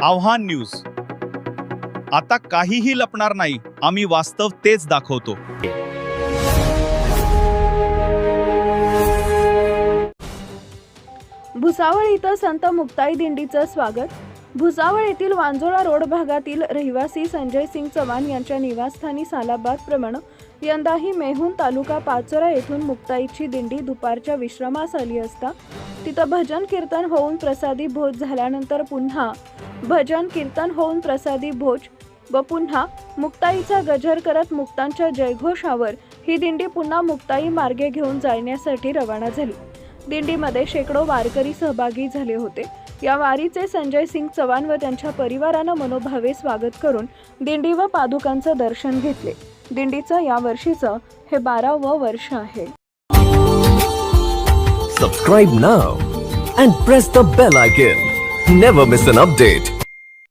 आव्हान न्यूज. आता काहीही लपणार नाही, आम्ही वास्तव तेच दाखवतो. भुसावळ इथं संत मुक्ताई दिंडीचं स्वागत. भुसावळ येथील वांजोळा रोड भागातील रहिवासी संजय सिंग चव्हाण यांच्या निवासस्थानी सालाबादप्रमाणे यंदाही मेहून तालुका पाचोरा येथून मुक्ताईची दिंडी दुपारच्या विश्रामास आली असता तिथं भजन कीर्तन होऊन प्रसादी भोज झाल्यानंतर पुन्हा भजन कीर्तन होऊन प्रसादी भोज व पुन्हा मुक्ताईचा गजर करत मुक्तांच्या जयघोषावर ही दिंडी पुन्हा मुक्ताई मार्गे घेऊन जाण्यासाठी रवाना झाली. दिंडीमध्ये शेकडो वारकरी सहभागी झाले होते. या वारीचे संजय सिंग चव्हाण व त्यांच्या परिवारानं मनोभावे स्वागत करून दिंडी व पादुकांचं दर्शन घेतले. दिंडीचं या वर्षीचं हे 12वं वर्ष आहे. Subscribe now and press the bell icon. Never miss an update.